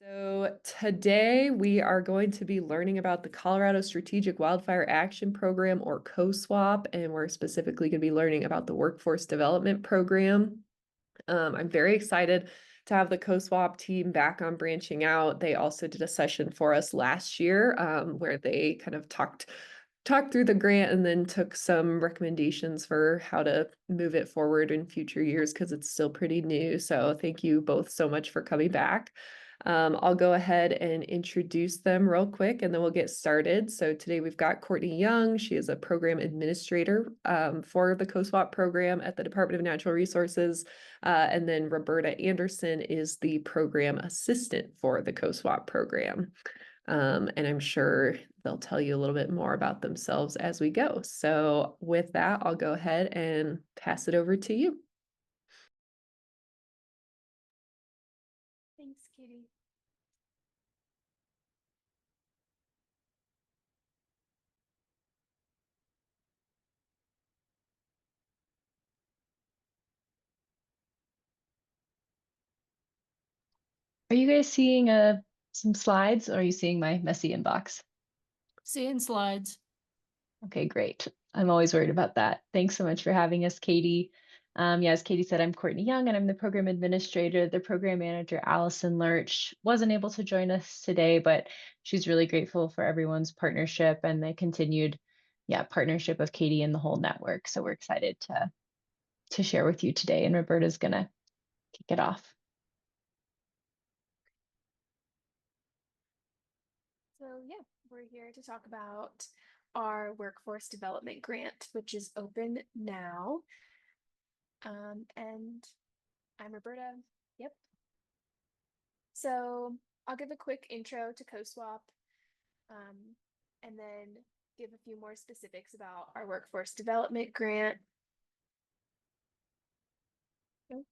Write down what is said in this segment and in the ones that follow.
So today we are going to be learning about the Colorado Strategic Wildfire Action Program, or COSWAP, and we're specifically going to be learning about the Workforce Development Program. I'm very excited to have the COSWAP team back on Branching Out. They also did a session for us last year where they kind of talked through the grant and then took some recommendations for how to move it forward in future years because it's still pretty new. So thank you both so much for coming back. I'll go ahead and introduce them real quick and then we'll get started. So today we've got Courtney Young. She is a program administrator for the COSWAP program at the Department of Natural Resources. And then Roberta Anderson is the program assistant for the COSWAP program. And I'm sure they'll tell you a little bit more about themselves as we go. So with that, I'll go ahead and pass it over to you. Thanks, Katie. Are you guys seeing some slides, or are you seeing my messy inbox? Seeing slides. Okay, great. I'm always worried about that. Thanks so much for having us, Katie. Yeah, as Katie said, I'm Courtney Young, and I'm the program administrator. The program manager, Allison Lurch, wasn't able to join us today, but she's really grateful for everyone's partnership and the continued, partnership of Katie and the whole network. So we're excited to share with you today, and Roberta's gonna kick it off. So yeah, we're here to talk about our workforce development grant, which is open now. And I'm Roberta. Yep. So I'll give a quick intro to COSWAP, and then give a few more specifics about our workforce development grant. Oh,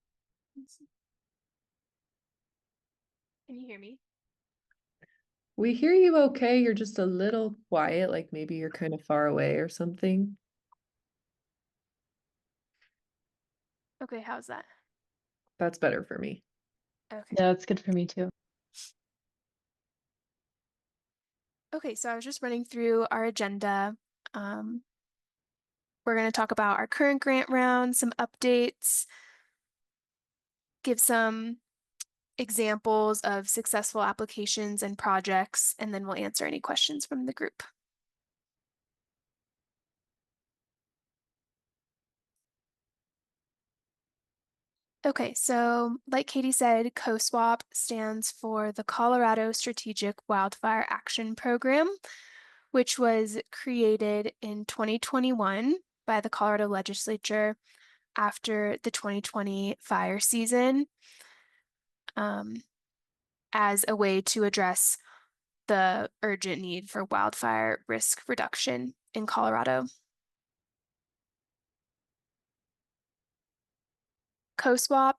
can you hear me? We hear you okay. You're just a little quiet, like maybe you're kind of far away or something. Okay, how's that? That's better for me. Okay. Yeah, that's good for me too. Okay, so I was just running through our agenda. We're going to talk about our current grant round, some updates, give some examples of successful applications and projects, and then we'll answer any questions from the group. Okay, so like Katie said, COSWAP stands for the Colorado Strategic Wildfire Action Program, which was created in 2021 by the Colorado Legislature after the 2020 fire season, as a way to address the urgent need for wildfire risk reduction in Colorado. COSWAP,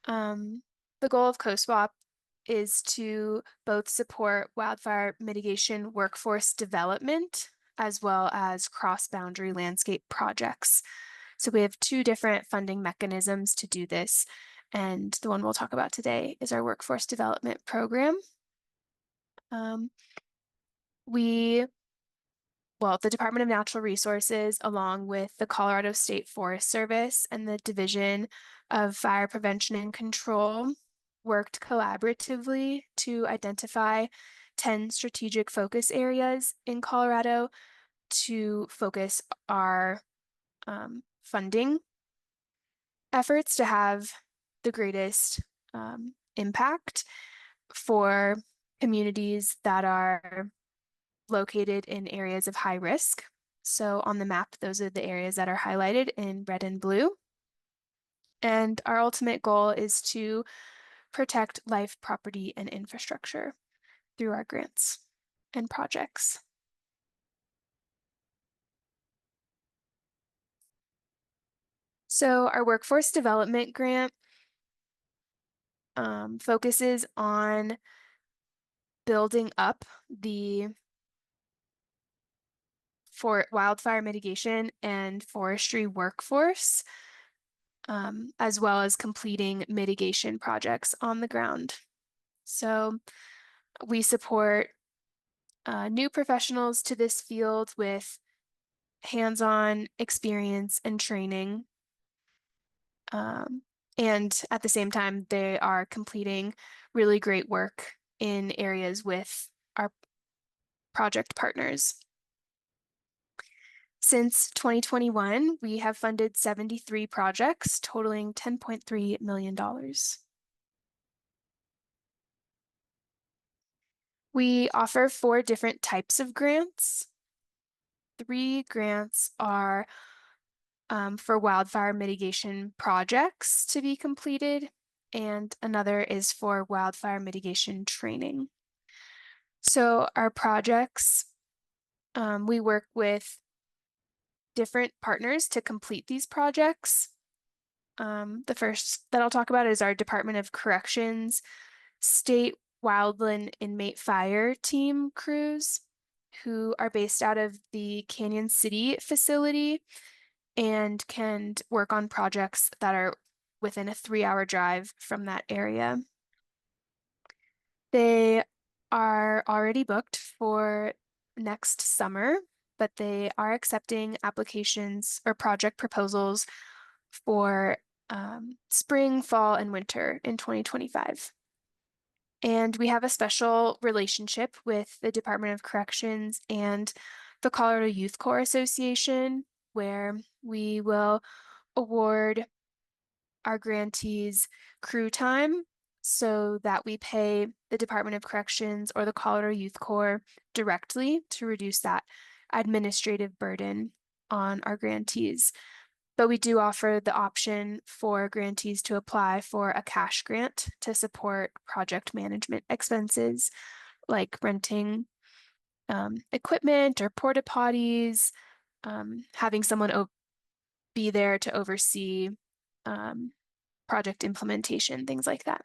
the goal of COSWAP is to both support wildfire mitigation workforce development as well as cross-boundary landscape projects. So we have two different funding mechanisms to do this, and the one we'll talk about today is our workforce development program. The Department of Natural Resources, along with the Colorado State Forest Service and the Division of Fire Prevention and Control, worked collaboratively to identify 10 strategic focus areas in Colorado to focus our funding efforts to have the greatest impact for communities that are located in areas of high risk. So on the map, those are the areas that are highlighted in red and blue. And our ultimate goal is to protect life, property, and infrastructure through our grants and projects. So our workforce development grant focuses on building up the wildfire mitigation and forestry workforce, as well as completing mitigation projects on the ground. So we support new professionals to this field with hands-on experience and training. And at the same time, they are completing really great work in areas with our project partners. Since 2021, we have funded 73 projects totaling $10.3 million. We offer 4 different types of grants. 3 grants are for wildfire mitigation projects to be completed, and another is for wildfire mitigation training. So our projects, we work with different partners to complete these projects. The first that I'll talk about is our Department of Corrections State Wildland Inmate Fire Team crews, who are based out of the Canyon City facility and can work on projects that are within a 3-hour drive from that area. They are already booked for next summer, but they are accepting applications or project proposals for spring, fall, and winter in 2025. And we have a special relationship with the Department of Corrections and the Colorado Youth Corps Association, where we will award our grantees crew time so that we pay the Department of Corrections or the Colorado Youth Corps directly to reduce that administrative burden on our grantees. But we do offer the option for grantees to apply for a cash grant to support project management expenses like renting equipment or porta potties, having someone be there to oversee project implementation, things like that.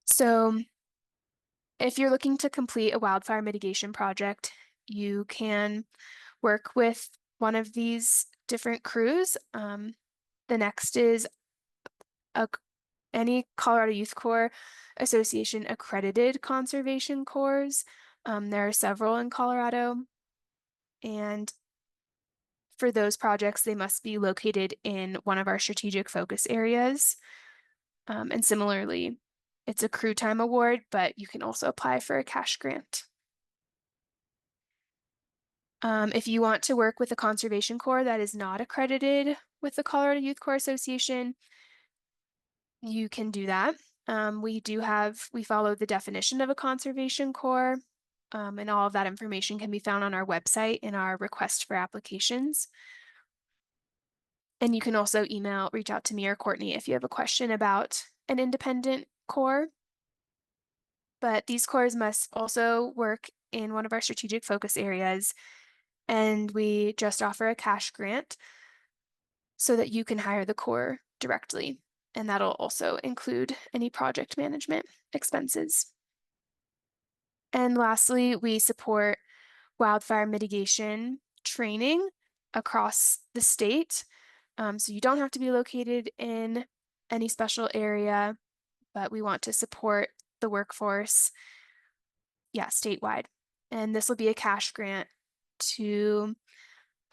So if you're looking to complete a wildfire mitigation project, you can work with one of these different crews. The next is any Colorado Youth Corps Association accredited conservation corps. There are several in Colorado, and for those projects, they must be located in one of our strategic focus areas. And similarly, it's a crew time award, but you can also apply for a cash grant. If you want to work with a conservation corps that is not accredited with the Colorado Youth Corps Association, you can do that. We follow the definition of a conservation corps, and all of that information can be found on our website in our request for applications. And you can also reach out to me or Courtney if you have a question about an independent corps. But these corps must also work in one of our strategic focus areas, and we just offer a cash grant so that you can hire the corps directly, and that'll also include any project management expenses. And lastly, we support wildfire mitigation training across the state. So you don't have to be located in any special area, but we want to support the workforce, statewide. And this will be a cash grant to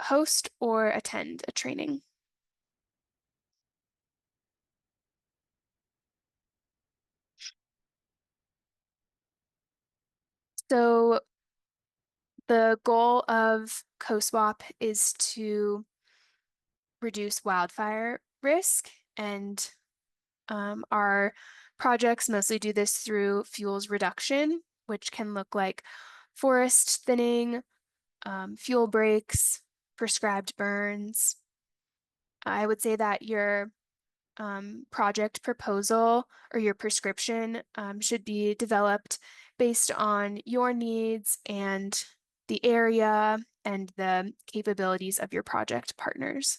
host or attend a training. So the goal of COSWAP is to reduce wildfire risk, and our projects mostly do this through fuels reduction, which can look like forest thinning, fuel breaks, prescribed burns. I would say that your project proposal or your prescription should be developed based on your needs and the area and the capabilities of your project partners.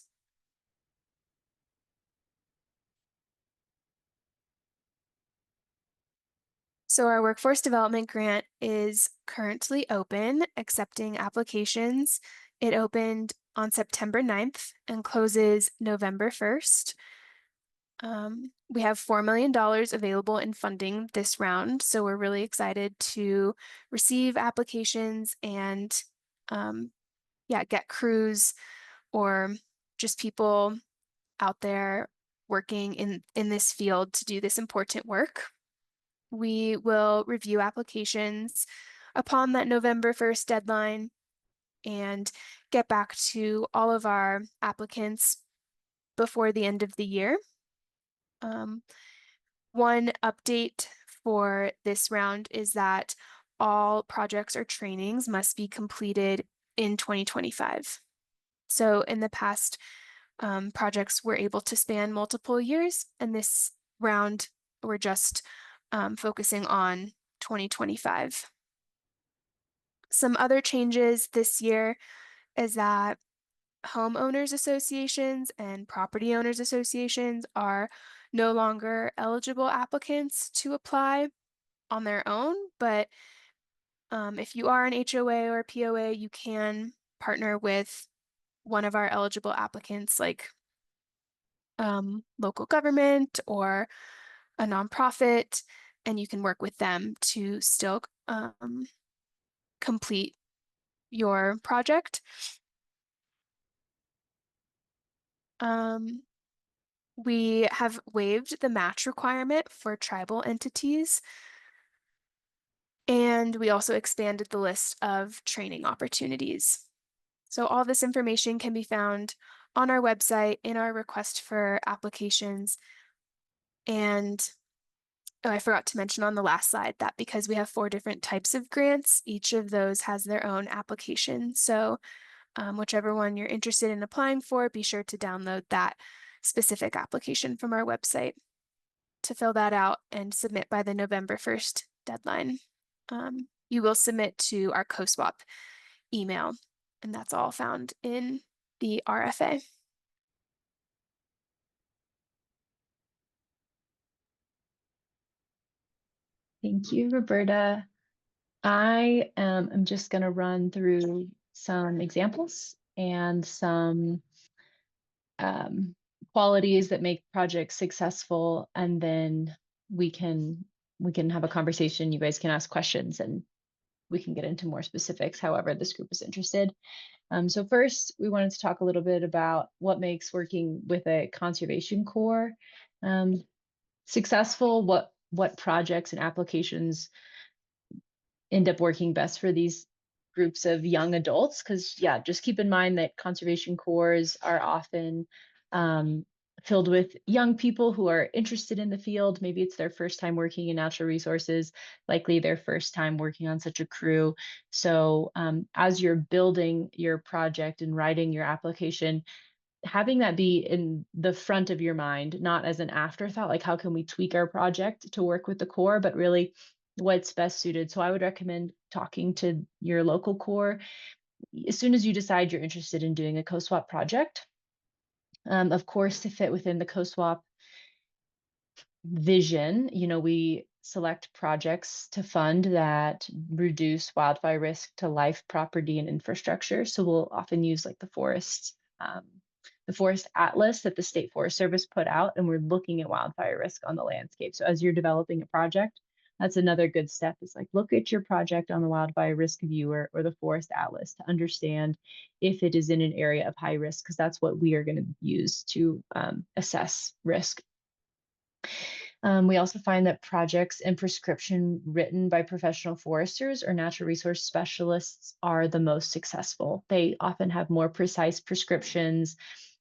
So our workforce development grant is currently open, accepting applications. It opened on September 9th and closes November 1st. We have $4 million available in funding this round, so we're really excited to receive applications and get crews or just people out there working in this field to do this important work. We will review applications upon that November 1st deadline and get back to all of our applicants before the end of the year. One update for this round is that all projects or trainings must be completed in 2025. So in the past, projects were able to span multiple years, and this round we're just focusing on 2025. Some other changes this year is that homeowners associations and property owners associations are no longer eligible applicants to apply on their own, but if you are an HOA or a POA, you can partner with one of our eligible applicants, like local government or a nonprofit, and you can work with them to still complete your project. We have waived the match requirement for tribal entities, and we also expanded the list of training opportunities. So all this information can be found on our website in our request for applications. And I forgot to mention on the last slide that because we have 4 different types of grants, each of those has their own application. So whichever one you're interested in applying for, be sure to download that specific application from our website to fill that out and submit by the November 1st deadline. You will submit to our COSWAP email, and that's all found in the RFA. Thank you, Roberta. I am just going to run through some examples and some qualities that make projects successful, and then we can have a conversation. You guys can ask questions, and we can get into more specifics, however this group is interested. So first, we wanted to talk a little bit about what makes working with a conservation corps successful, what projects and applications end up working best for these groups of young adults. Because yeah, just keep in mind that conservation corps are often filled with young people who are interested in the field. Maybe it's their first time working in natural resources, likely their first time working on such a crew. So as you're building your project and writing your application, having that be in the front of your mind, not as an afterthought, like how can we tweak our project to work with the corps, but really what's best suited. So I would recommend talking to your local corps as soon as you decide you're interested in doing a COSWAP project. Of course, to fit within the COSWAP vision, we select projects to fund that reduce wildfire risk to life, property, and infrastructure. So we'll often use like the forest atlas that the State Forest Service put out, and we're looking at wildfire risk on the landscape. So as you're developing a project, that's another good step, is like look at your project on the wildfire risk viewer or the forest atlas to understand if it is in an area of high risk, because that's what we are going to use to assess risk. We also find that projects and prescription written by professional foresters or natural resource specialists are the most successful. They often have more precise prescriptions.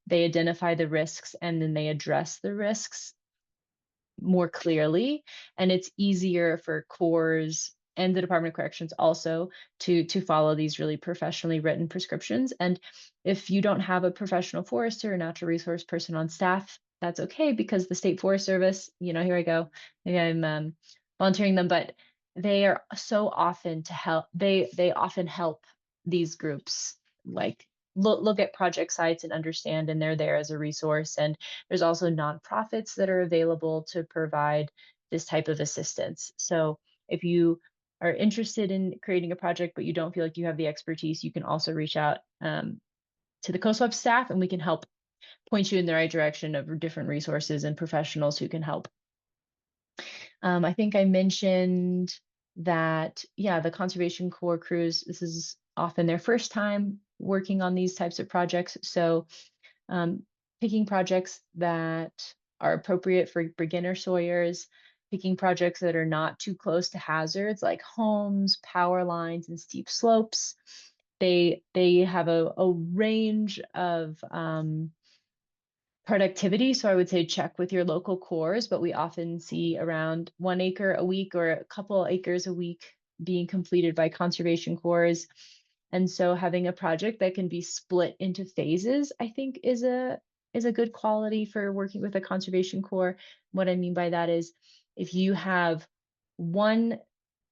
They identify the risks and then they address the risks more clearly. And it's easier for corps and the Department of Corrections also to follow these really professionally written prescriptions. And if you don't have a professional forester or natural resource person on staff, that's okay, because the State Forest Service, here I go, maybe I'm volunteering them, but they are so often to help. They often help these groups like look at project sites and understand, and they're there as a resource. And there's also nonprofits that are available to provide this type of assistance. So if you are interested in creating a project, but you don't feel like you have the expertise, you can also reach out to the COSWAP staff, and we can help point you in the right direction of different resources and professionals who can help. I think I mentioned that, yeah, the Conservation Corps crews, this is often their first time working on these types of projects. So picking projects that are appropriate for beginner sawyers, picking projects that are not too close to hazards like homes, power lines, and steep slopes. They have a range of productivity. So I would say check with your local cores, but we often see around 1 acre a week or a couple acres a week being completed by conservation cores. And so having a project that can be split into phases, I think is a good quality for working with a conservation corps. What I mean by that is if you have one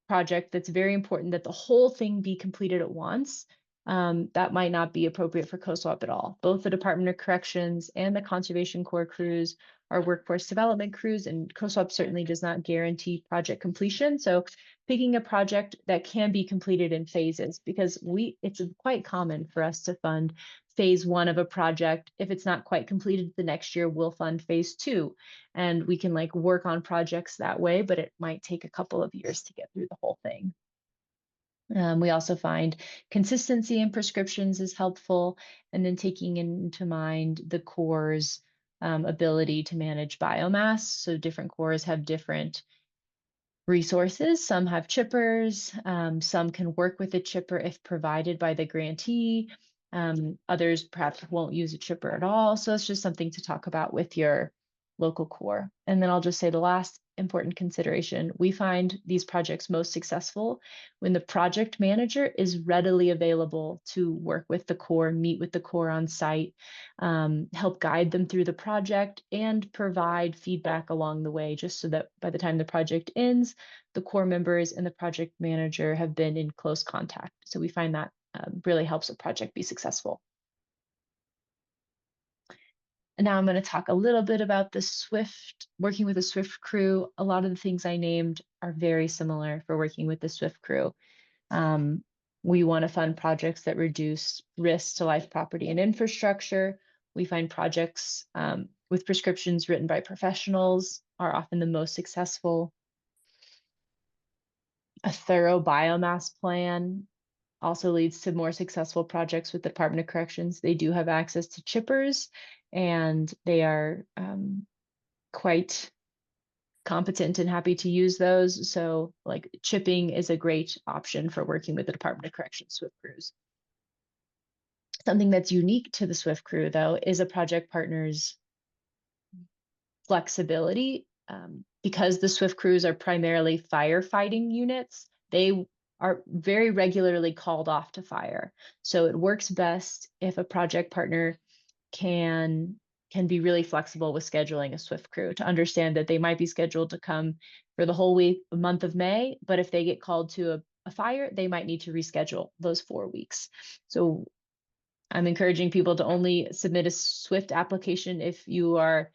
project that's very important that the whole thing be completed at once, that might not be appropriate for COSWAP at all. Both the Department of Corrections and the Conservation Corps crews are workforce development crews, and COSWAP certainly does not guarantee project completion. So picking a project that can be completed in phases, because it's quite common for us to fund phase 1 of a project. If it's not quite completed the next year, we'll fund phase 2. And we can like work on projects that way, but it might take a couple of years to get through the whole thing. We also find consistency in prescriptions is helpful, and then taking into mind the Corps' ability to manage biomass. So different Corps have different resources. Some have chippers, some can work with a chipper if provided by the grantee. Others perhaps won't use a chipper at all. So it's just something to talk about with your local Corps. And then I'll just say the last important consideration, we find these projects most successful when the project manager is readily available to work with the Corps, meet with the Corps on site, help guide them through the project, and provide feedback along the way, just so that by the time the project ends, the Corps members and the project manager have been in close contact. So we find that really helps a project be successful. And now I'm going to talk a little bit about the SWIFT, working with the SWIFT crew. A lot of the things I named are very similar for working with the SWIFT crew. We want to fund projects that reduce risks to life, property, and infrastructure. We find projects with prescriptions written by professionals are often the most successful. A thorough biomass plan also leads to more successful projects with the Department of Corrections. They do have access to chippers, and they are quite competent and happy to use those. So like chipping is a great option for working with the Department of Corrections SWIFT crews. Something that's unique to the SWIFT crew, though, is a project partner's flexibility. Because the SWIFT crews are primarily firefighting units, they are very regularly called off to fire. So it works best if a project partner can be really flexible with scheduling a SWIFT crew, to understand that they might be scheduled to come for the whole month of May, but if they get called to a fire, they might need to reschedule those 4 weeks. So I'm encouraging people to only submit a SWIFT application if you are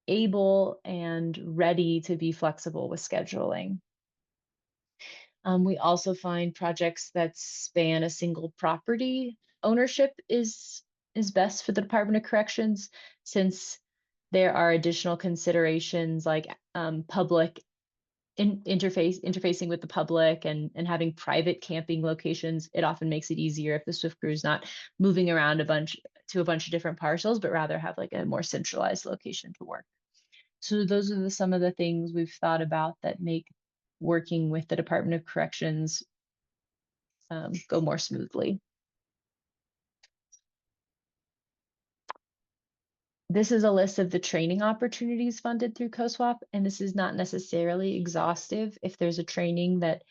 able and ready to be flexible with scheduling. We also find projects that span a single property ownership is best for the Department of Corrections, since there are additional considerations like public interfacing with the public and having private camping locations. It often makes it easier if the SWIFT crew is not moving around a bunch of different parcels, but rather have like a more centralized location to work. So those are some of the things we've thought about that make working with the Department of Corrections go more smoothly. This is a list of the training opportunities funded through COSWAP, and this is not necessarily exhaustive. If there's a training that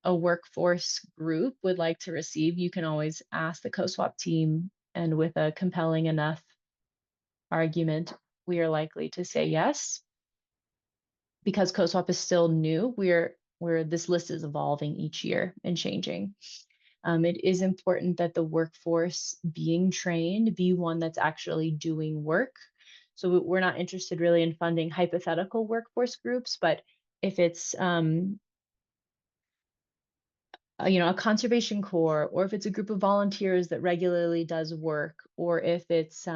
a workforce group would like to receive, you can always ask the COSWAP team, and with a compelling enough argument, we are likely to say yes. Because COSWAP is still new, this list is evolving each year and changing. It is important that the workforce being trained be one that's actually doing work. So we're not interested really in funding hypothetical workforce groups, but if it's a conservation corps, or if it's a group of volunteers that regularly does work, or if it's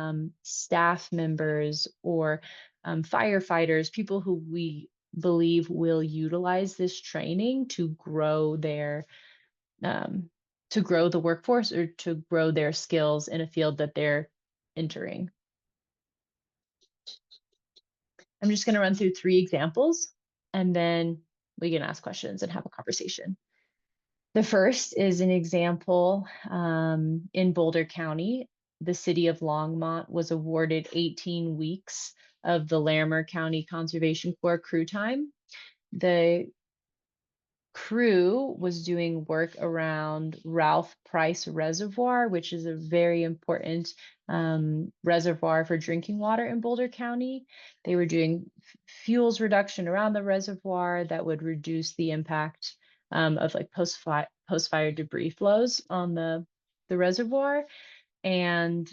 staff members or firefighters, people who we believe will utilize this training to grow their to grow the workforce or to grow their skills in a field that they're entering. I'm just going to run through 3 examples, and then we can ask questions and have a conversation. The first is an example in Boulder County. The city of Longmont was awarded 18 weeks of the Larimer County Conservation Corps crew time. The crew was doing work around Ralph Price Reservoir, which is a very important reservoir for drinking water in Boulder County. They were doing fuels reduction around the reservoir that would reduce the impact of like post-fire debris flows on the reservoir. And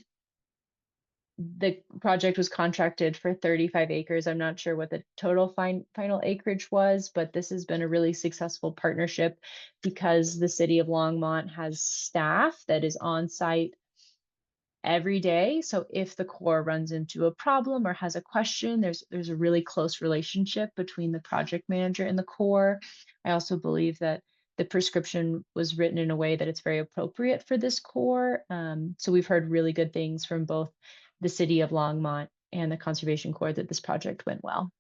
the project was contracted for 35 acres. I'm not sure what the total final acreage was, but this has been a really successful partnership because the city of Longmont has staff that is on site every day. So if the Corps runs into a problem or has a question, there's a really close relationship between the project manager and the Corps. I also believe that the prescription was written in a way that it's very appropriate for this Corps. So we've heard really good things from both the city of Longmont and the Conservation Corps that this project went well.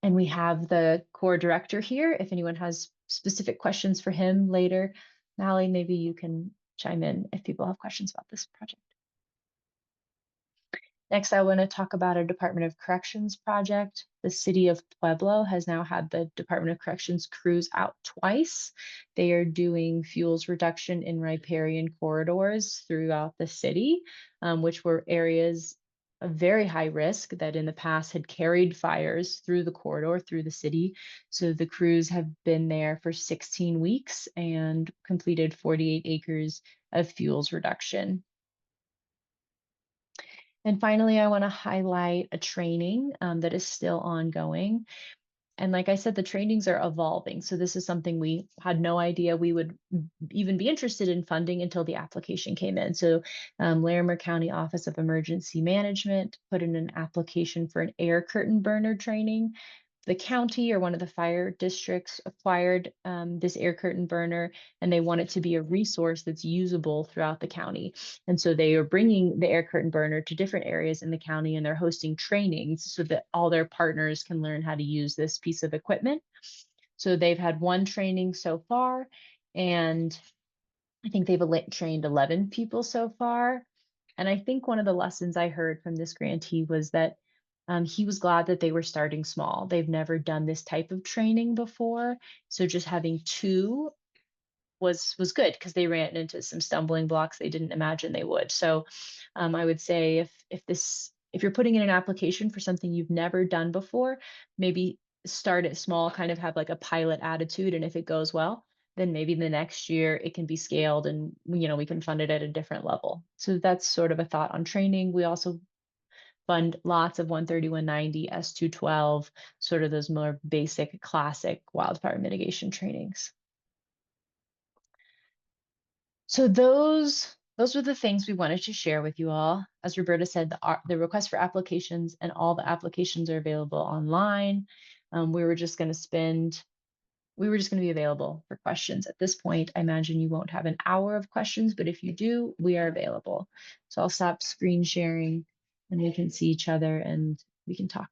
And we have the Corps director here. If anyone has specific questions for him later, Mallie, maybe you can chime in if people have questions about this project. Next, I want to talk about a Department of Corrections project. The city of Pueblo has now had the Department of Corrections crews out twice. They are doing fuels reduction in riparian corridors throughout the city, which were areas of very high risk that in the past had carried fires through the corridor, through the city. So the crews have been there for 16 weeks and completed 48 acres of fuels reduction. And finally, I want to highlight a training that is still ongoing. And like I said, the trainings are evolving. So this is something we had no idea we would even be interested in funding until the application came in. So Larimer County Office of Emergency Management put in an application for an air curtain burner training. The county or one of the fire districts acquired this air curtain burner, and they want it to be a resource that's usable throughout the county. And so they are bringing the air curtain burner to different areas in the county, and they're hosting trainings so that all their partners can learn how to use this piece of equipment. So they've had 1 training so far, and I think they've trained 11 people so far. And I think one of the lessons I heard from this grantee was that he was glad that they were starting small. They've never done this type of training before. So just having 2 was good because they ran into some stumbling blocks they didn't imagine they would. So I would say if you're putting in an application for something you've never done before, maybe start it small, kind of have like a pilot attitude. And if it goes well, then maybe the next year it can be scaled and we can fund it at a different level. So that's sort of a thought on training. We also fund lots of 130, 190, S212, sort of those more basic, classic wildfire mitigation trainings. So those were the things we wanted to share with you all. As Roberta said, the request for applications and all the applications are available online. We were just going to be available for questions. At this point, I imagine you won't have an hour of questions, but if you do, we are available. So I'll stop screen sharing and we can see each other and we can talk.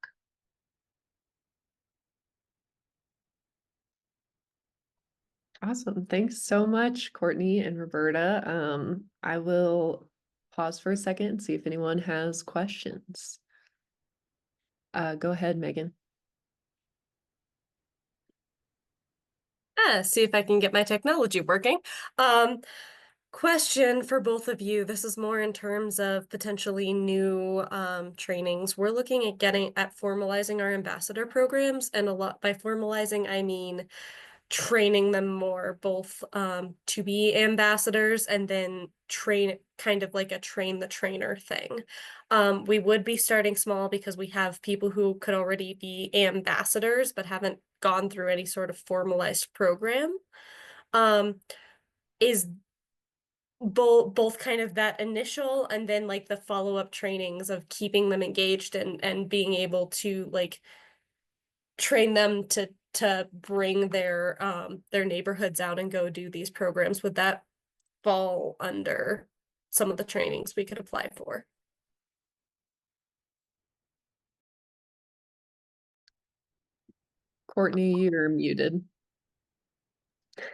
Awesome. Thanks so much, Courtney and Roberta. I will pause for a second and see if anyone has questions. Go ahead, Megan. See if I can get my technology working. Question for both of you. This is more in terms of potentially new trainings. We're looking at formalizing our ambassador programs, and a lot by formalizing, I mean training them more, both to be ambassadors and then train, kind of like a train the trainer thing. We would be starting small because we have people who could already be ambassadors but haven't gone through any sort of formalized program. is both kind of that initial and then like the follow-up trainings of keeping them engaged and being able to like train them to bring their neighborhoods out and go do these programs. Would that fall under some of the trainings we could apply for? Courtney, you're muted.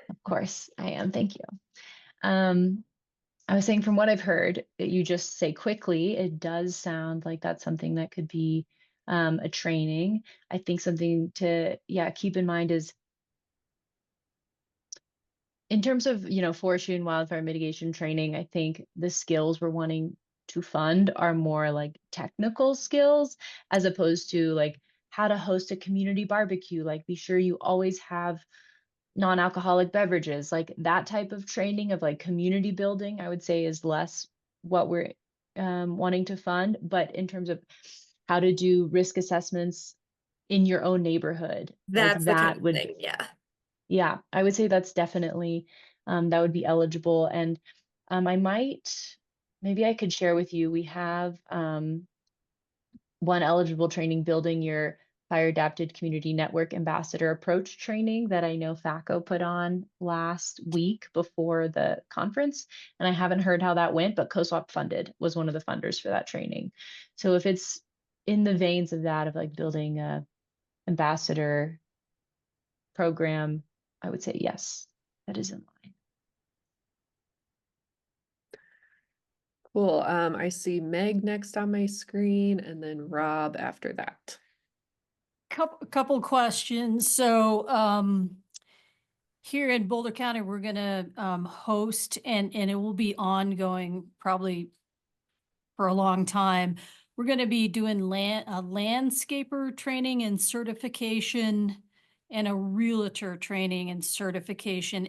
Of course, I am. Thank you. I was saying, from what I've heard, that you just say quickly, it does sound like that's something that could be a training. I think something to, keep in mind is, in terms of, forestry and wildfire mitigation training, I think the skills we're wanting to fund are more like technical skills, as opposed to like how to host a community barbecue. Like, be sure you always have non-alcoholic beverages. Like, that type of training of like community building, I would say, is less what we're wanting to fund. But in terms of how to do risk assessments in your own neighborhood, like That's the kind that of would, thing, yeah. I would say that's definitely that would be eligible. And maybe I could share with you, we have one eligible training, building your fire adapted community network ambassador approach training, that I know FACO put on last week before the conference. And I haven't heard how that went, but COSWAP was one of the funders for that training. So if it's in the veins of that, of like building a ambassador program, I would say yes, that is in line. Cool. I see Meg next on my screen and then Rob after that. Couple questions. So here in Boulder County, we're gonna host, and it will be ongoing probably for a long time. We're gonna be doing landscaper training and certification, and a realtor training and certification.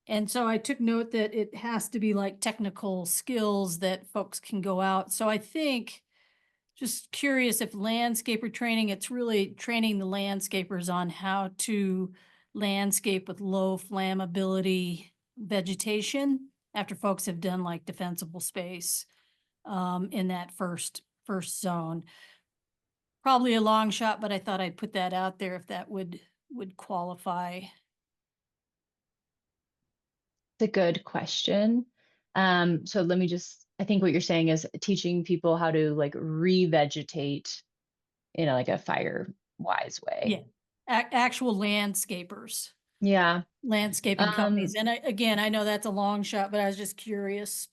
And so I took note that it has to be like technical skills that folks can go out. So I think, just curious, if landscaper training, it's really training the landscapers on how to landscape with low flammability vegetation after folks have done like defensible space in that first zone. Probably a long shot, but I thought I'd put that out there if that would qualify. It's a good question. So let me just, I think what you're saying is teaching people how to like revegetate in like a fire wise way. Yeah, actual landscapers, Yeah. landscaping companies. And again, I know that's a long shot, but I was just curious.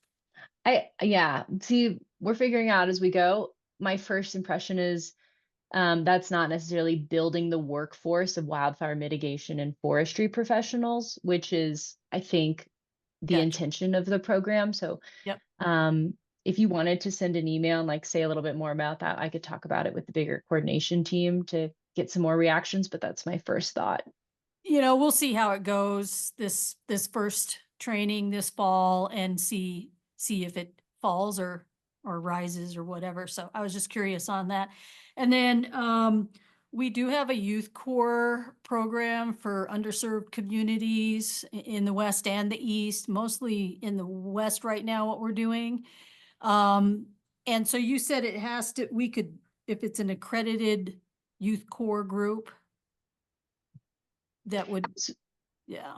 See, we're figuring out as we go. My first impression is that's not necessarily building the workforce of wildfire mitigation and forestry professionals, which is, I think, the Gotcha. intention of the program. So Yep. if you wanted to send an email and like say a little bit more about that, I could talk about it with the bigger coordination team to get some more reactions, but that's my first thought. We'll see how it goes this first training this fall, and see if it falls or rises or whatever. So I was just curious on that. And then we do have a youth corps program for underserved communities in the West and the East, mostly in the West right now, what we're doing. And so you said it has to, we could, if it's an accredited youth corps group, that would, yeah.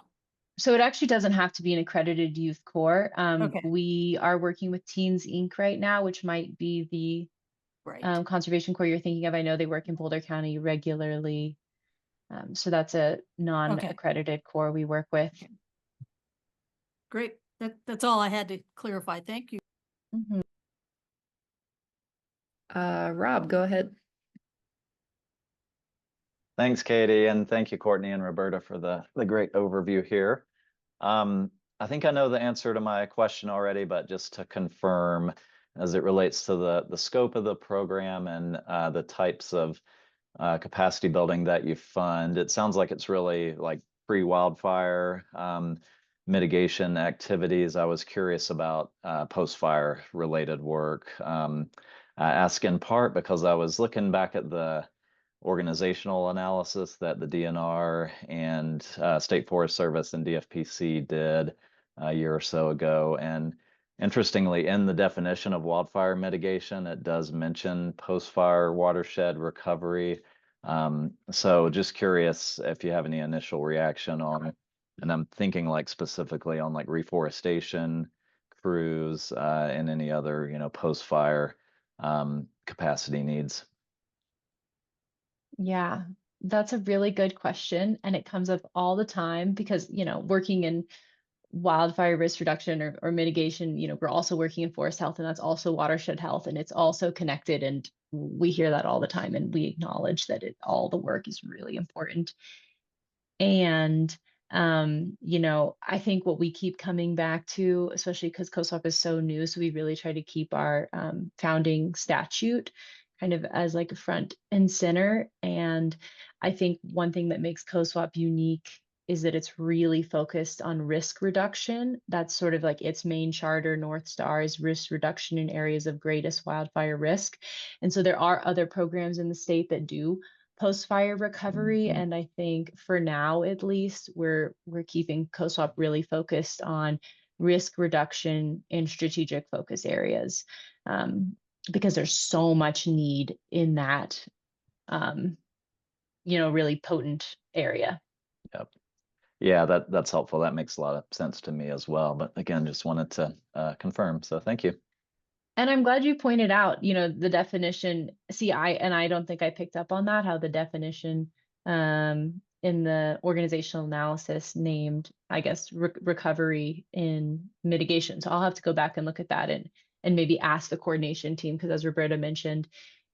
So it actually doesn't have to be an accredited youth corps. Okay. We are working with Teens Inc. right now, which might be the Right. conservation corps you're thinking of. I know they work in Boulder County regularly. So that's a non-accredited corps we work with. Okay. Great. That's all I had to clarify. Thank you. Mhm. Rob, go ahead. Thanks, Katie, and thank you, Courtney and Roberta, for the great overview here. I think I know the answer to my question already, but just to confirm, as it relates to the scope of the program and the types of capacity building that you fund, it sounds like it's really like pre-wildfire mitigation activities. I was curious about post-fire related work. I ask in part because I was looking back at the organizational analysis that the DNR and State Forest Service and DFPC did a year or so ago. And interestingly, in the definition of wildfire mitigation, it does mention post-fire watershed recovery. So just curious if you have any initial reaction on it. And I'm thinking like specifically on like reforestation crews and any other, post-fire capacity needs. Yeah, that's a really good question. And it comes up all the time because, working in wildfire risk reduction or mitigation, we're also working in forest health, and that's also watershed health, and it's also connected. And we hear that all the time, and we acknowledge that all the work is really important. And I think what we keep coming back to, especially because COSWAP is so new, so we really try to keep our founding statute kind of as like a front and center. And I think one thing that makes COSWAP unique is that it's really focused on risk reduction. That's sort of like its main charter, North Star, is risk reduction in areas of greatest wildfire risk. And so there are other programs in the state that do post-fire recovery. And I think for now, at least, we're keeping COSWAP really focused on risk reduction in strategic focus areas, because there's so much need in that, really potent area. Yep. Yeah, that's helpful. That makes a lot of sense to me as well. But again, just wanted to confirm. So thank you. And I'm glad you pointed out, the definition. See, I don't think I picked up on that, how the definition in the organizational analysis named, I guess, recovery in mitigation. So I'll have to go back and look at that and maybe ask the coordination team, because as Roberta mentioned,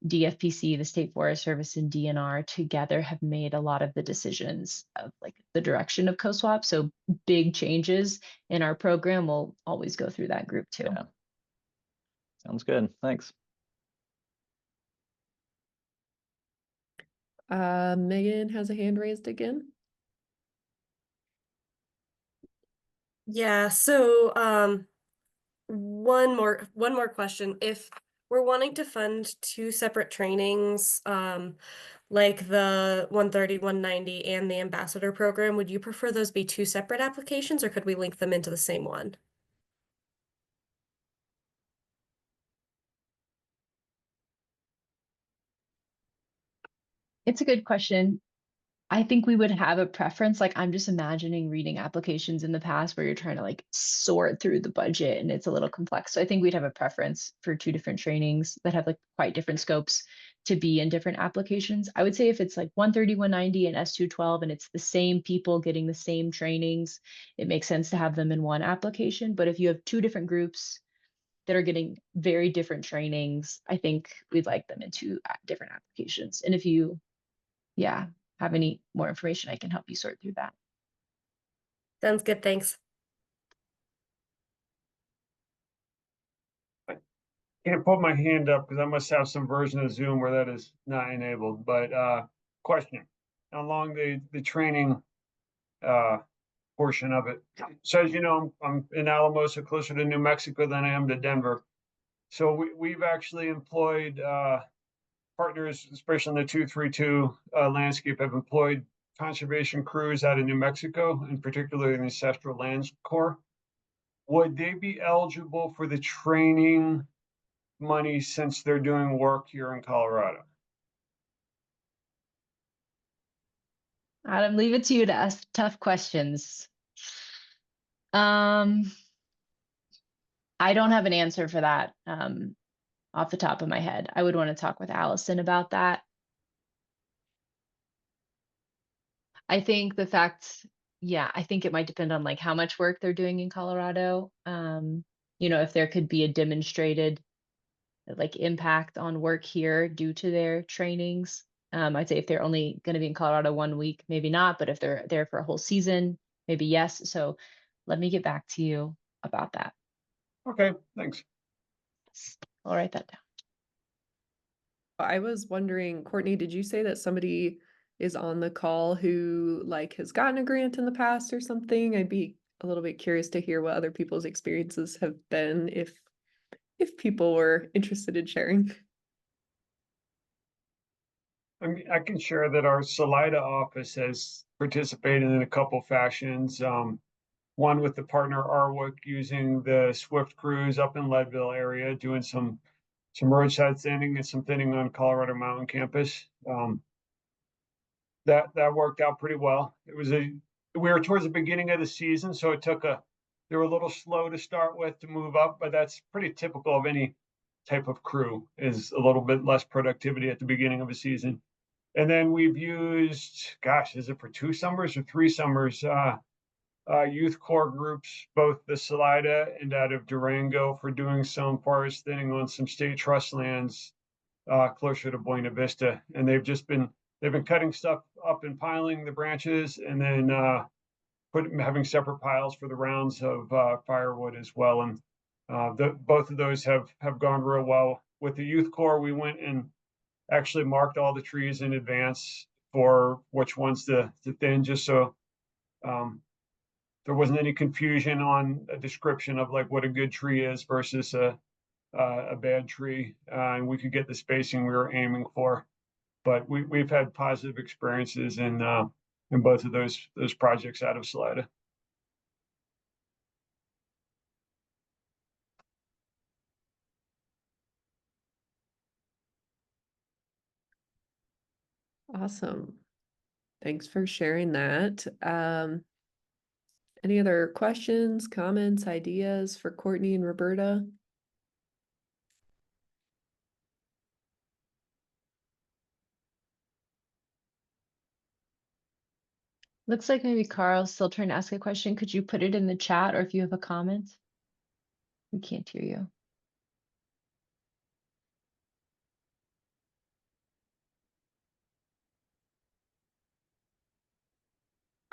DFPC, the State Forest Service, and DNR together have made a lot of the decisions of like the direction of COSWAP. So big changes in our program will always go through that group too. Yeah. Sounds good. Thanks. Megan has a hand raised again. Yeah, so one more question. If we're wanting to fund two separate trainings, like the 130, 190 and the ambassador program, would you prefer those be two separate applications, or could we link them into the same one? It's a good question. I think we would have a preference. Like, I'm just imagining reading applications in the past where you're trying to like sort through the budget and it's a little complex. So I think we'd have a preference for two different trainings that have like quite different scopes to be in different applications. I would say if it's like 130, 190 and S212 and it's the same people getting the same trainings, it makes sense to have them in one application. But if you have two different groups that are getting very different trainings, I think we'd like them in two different applications. And if you, have any more information, I can help you sort through that. Sounds good, thanks. Can't put my hand up because I must have some version of Zoom where that is not enabled, but question along the training portion of it. So as you know, I'm in Alamosa, closer to New Mexico than I am to Denver. So we've actually employed partners, especially in the 232 landscape, have employed conservation crews out of New Mexico, and particularly in the Ancestral Lands Corps. Would they be eligible for the training money since they're doing work here in Colorado? Adam, leave it to you to ask tough questions. I don't have an answer for that off the top of my head. I would want to talk with Allison about that. I think the fact, I think it might depend on like how much work they're doing in Colorado. If there could be a demonstrated like impact on work here due to their trainings. I'd say if they're only going to be in Colorado 1 week, maybe not, but if they're there for a whole season, maybe yes. So let me get back to you about that. Okay, thanks. I'll write that down. I was wondering, Courtney, did you say that somebody is on the call who like has gotten a grant in the past or something? I'd be a little bit curious to hear what other people's experiences have been if people were interested in sharing. I mean, I can share that our Salida office has participated in a couple fashions. One with the partner Arwick using the Swift crews up in Leadville area, doing some roadside thinning and some thinning on Colorado Mountain campus. That worked out pretty well. We were towards the beginning of the season, so they were a little slow to start with to move up, but that's pretty typical of any type of crew, is a little bit less productivity at the beginning of a season. And then we've used, gosh, is it for 2 summers or 3 summers? Youth Corps groups, both the Salida and out of Durango, for doing some forest thinning on some state trust lands closer to Buena Vista. And they've been cutting stuff up and piling the branches, and then having separate piles for the rounds of firewood as well. And both of those have gone real well. With the Youth Corps, we went and actually marked all the trees in advance for which ones to thin, just so there wasn't any confusion on a description of like what a good tree is versus a bad tree, and we could get the spacing we were aiming for. But we've had positive experiences in both of those projects out of Salida. Awesome. Thanks for sharing that. Any other questions, comments, ideas for Courtney and Roberta? Looks like maybe Carl's still trying to ask a question. Could you put it in the chat, or if you have a comment? We can't hear you.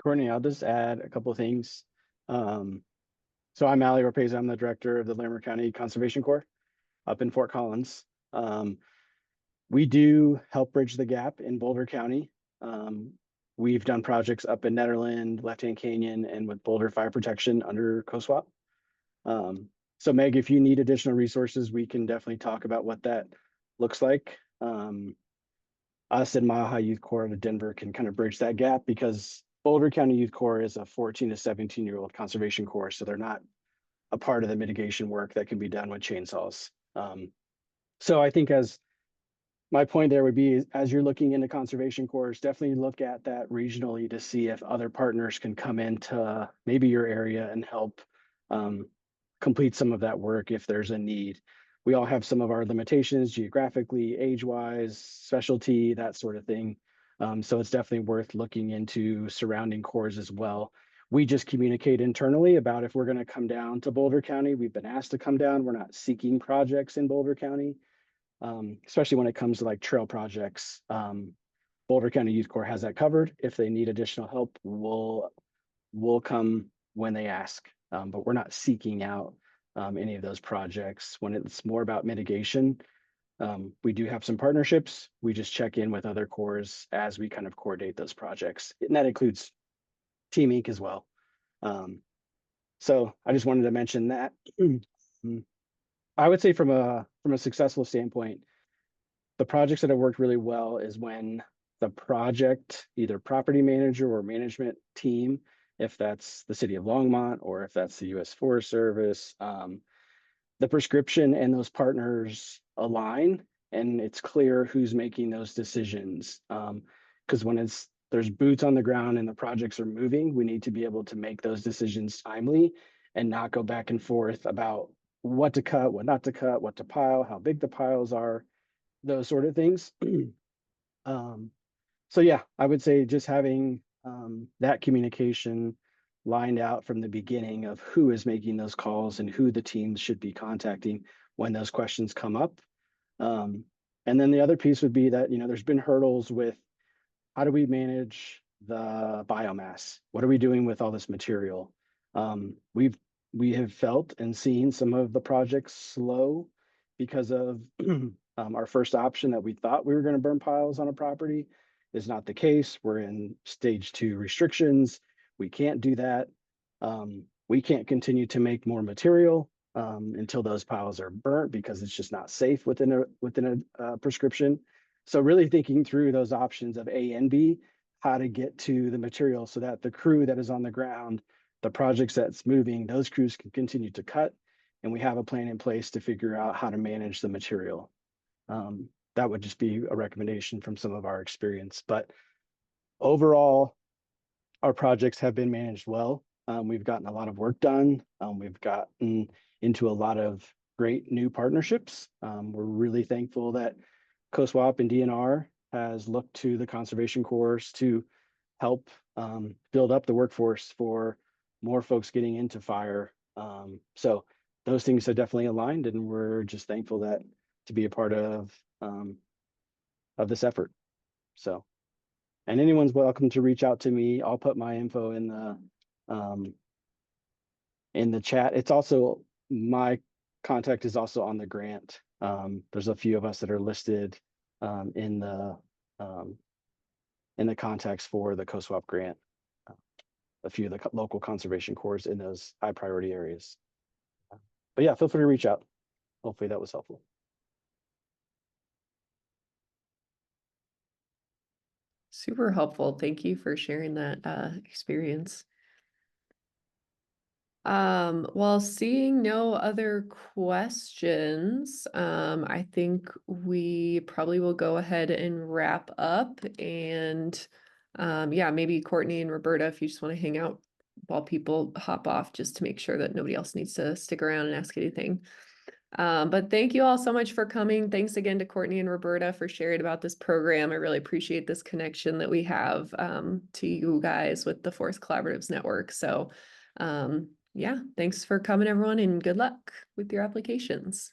Courtney, I'll just add a couple of things. So I'm Ali Rapeza. I'm the director of the Larimer County Conservation Corps up in Fort Collins. We do help bridge the gap in Boulder County. We've done projects up in Netherland, Left-Hand Canyon, and with Boulder Fire Protection under COSWAP. So Meg, if you need additional resources, we can definitely talk about what that looks like. Us and Mile High Youth Corps out of Denver can kind of bridge that gap, because Boulder County Youth Corps is a 14 to 17-year-old conservation corps, so they're not a part of the mitigation work that can be done with chainsaws. So I think, as my point there would be, as you're looking into conservation corps, definitely look at that regionally to see if other partners can come into maybe your area and help complete some of that work if there's a need. We all have some of our limitations geographically, age-wise, specialty, that sort of thing. So it's definitely worth looking into surrounding corps as well. We just communicate internally about if we're going to come down to Boulder County. We've been asked to come down. We're not seeking projects in Boulder County, especially when it comes to like trail projects. Boulder County Youth Corps has that covered. If they need additional help, we'll come when they ask. But we're not seeking out any of those projects. When it's more about mitigation, we do have some partnerships. We just check in with other corps as we kind of coordinate those projects. And that includes Team Inc. as well. So I just wanted to mention that. I would say from a successful standpoint, the projects that have worked really well is when the project, either property manager or management team, if that's the city of Longmont or if that's the U.S. Forest Service, the prescription and those partners align, and it's clear who's making those decisions. Because when there's boots on the ground and the projects are moving, we need to be able to make those decisions timely and not go back and forth about what to cut, what not to cut, what to pile, how big the piles are, those sort of things. So yeah, I would say just having that communication lined out from the beginning of who is making those calls and who the teams should be contacting when those questions come up. And then the other piece would be that, there's been hurdles with how do we manage the biomass? What are we doing with all this material? We have felt and seen some of the projects slow because of our first option that we thought we were going to burn piles on a property is not the case. We're in stage 2 restrictions. We can't do that. We can't continue to make more material until those piles are burnt, because it's just not safe within a prescription. So really thinking through those options of A and B, how to get to the material so that the crew that is on the ground, the projects that's moving, those crews can continue to cut, and we have a plan in place to figure out how to manage the material. That would just be a recommendation from some of our experience. But overall, our projects have been managed well. We've gotten a lot of work done. We've gotten into a lot of great new partnerships. We're really thankful that COSWAP and DNR has looked to the Conservation Corps to help build up the workforce for more folks getting into fire. So those things are definitely aligned, and we're just thankful that to be a part of this effort. So, and anyone's welcome to reach out to me. I'll put my info in the chat. It's also, my contact is also on the grant. There's a few of us that are listed in the contacts for the COSWAP grant. A few of the local conservation corps in those high priority areas. But yeah, feel free to reach out. Hopefully that was helpful. Super helpful. Thank you for sharing that experience. Well, seeing no other questions, I think we probably will go ahead and wrap up. And yeah, maybe Courtney and Roberta, if you just want to hang out while people hop off, just to make sure that nobody else needs to stick around and ask anything. But thank you all so much for coming. Thanks again to Courtney and Roberta for sharing about this program. I really appreciate this connection that we have to you guys with the Forest Collaboratives Network. So yeah, thanks for coming, everyone, and good luck with your applications.